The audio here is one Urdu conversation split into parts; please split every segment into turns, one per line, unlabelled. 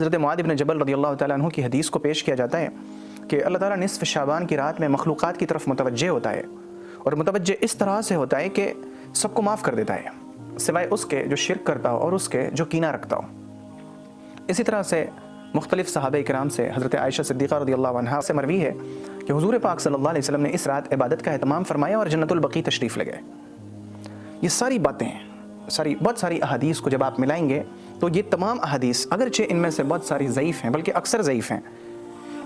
حضرت معاذ بن جبل رضی اللہ تعالیٰ عنہ کی حدیث کو پیش کیا جاتا ہے کہ اللہ تعالیٰ نصف شعبان کی رات میں مخلوقات کی طرف متوجہ ہوتا ہے، اور متوجہ اس طرح سے ہوتا ہے کہ سب کو معاف کر دیتا ہے سوائے اس کے جو شرک کرتا ہو اور اس کے جو کینہ رکھتا ہو۔ اسی طرح سے مختلف صحابہ کرام سے حضرت عائشہ صدیقہ رضی اللہ عنہا سے مروی ہے کہ حضور پاک صلی اللہ علیہ وسلم نے اس رات عبادت کا اہتمام فرمایا اور جنت البقیع تشریف لے گئے۔ یہ ساری باتیں بہت ساری احادیث کو جب آپ ملائیں گے تو یہ تمام احادیث، اگرچہ ان میں سے بہت ساری ضعیف ہیں بلکہ اکثر ضعیف ہیں،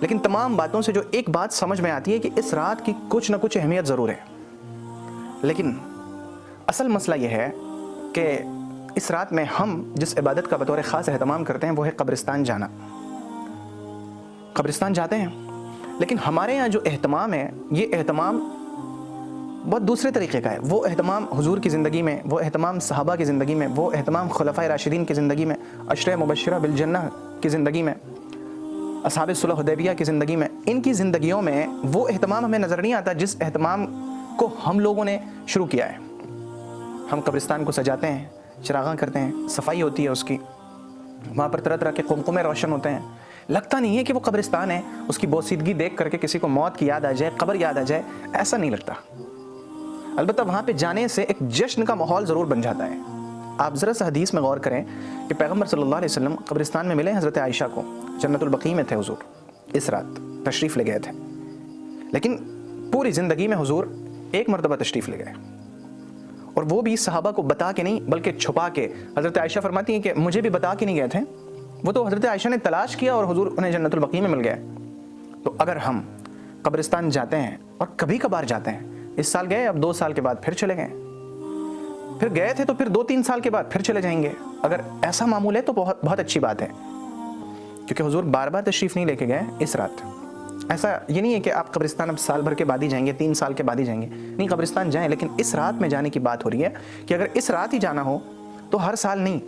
لیکن تمام باتوں سے جو ایک بات سمجھ میں آتی ہے کہ اس رات کی کچھ نہ کچھ اہمیت ضرور ہے۔ لیکن اصل مسئلہ یہ ہے کہ اس رات میں ہم جس عبادت کا بطور خاص اہتمام کرتے ہیں وہ ہے قبرستان جانا۔ قبرستان جاتے ہیں، لیکن ہمارے یہاں جو اہتمام ہے یہ اہتمام بہت دوسرے طریقے کا ہے۔ وہ اہتمام حضور کی زندگی میں، وہ اہتمام صحابہ کی زندگی میں، وہ اہتمام خلفائے راشدین کی زندگی میں، عشرہ مبشرہ بالجنہ کی زندگی میں، اصحاب صلح حدیبیہ کی زندگی میں، ان کی زندگیوں میں وہ اہتمام ہمیں نظر نہیں آتا جس اہتمام کو ہم لوگوں نے شروع کیا ہے۔ ہم قبرستان کو سجاتے ہیں، چراغاں کرتے ہیں، صفائی ہوتی ہے اس کی، وہاں پر طرح طرح کے قمقمے روشن ہوتے ہیں۔ لگتا نہیں ہے کہ وہ قبرستان ہے، اس کی بوسیدگی دیکھ کر کے کسی کو موت کی یاد آ جائے، قبر یاد آ جائے، ایسا نہیں لگتا۔ البتہ وہاں پہ جانے سے ایک جشن کا ماحول ضرور بن جاتا ہے۔ آپ ذرا سا حدیث میں غور کریں کہ پیغمبر صلی اللہ علیہ وسلم قبرستان میں ملے حضرت عائشہ کو، جنت البقیع میں تھے حضور، اس رات تشریف لے گئے تھے، لیکن پوری زندگی میں حضور ایک مرتبہ تشریف لے گئے، اور وہ بھی صحابہ کو بتا کے نہیں بلکہ چھپا کے۔ حضرت عائشہ فرماتی ہیں کہ مجھے بھی بتا کے نہیں گئے تھے، وہ تو حضرت عائشہ نے تلاش کیا اور حضور انہیں جنت البقیع میں مل گئے۔ تو اگر ہم قبرستان جاتے ہیں اور کبھی کبھار جاتے ہیں، اس سال گئے، اب 2 سال کے بعد پھر چلے گئے، پھر گئے تھے تو پھر 2-3 سال کے بعد پھر چلے جائیں گے، اگر ایسا معمول ہے تو بہت اچھی بات ہے، کیونکہ حضور بار بار تشریف نہیں لے کے گئے اس رات۔ ایسا یہ نہیں ہے کہ آپ قبرستان اب سال بھر کے بعد ہی جائیں گے، 3 سال کے بعد ہی جائیں گے، نہیں، قبرستان جائیں، لیکن اس رات میں جانے کی بات ہو رہی ہے کہ اگر اس رات ہی جانا ہو تو ہر سال نہیں،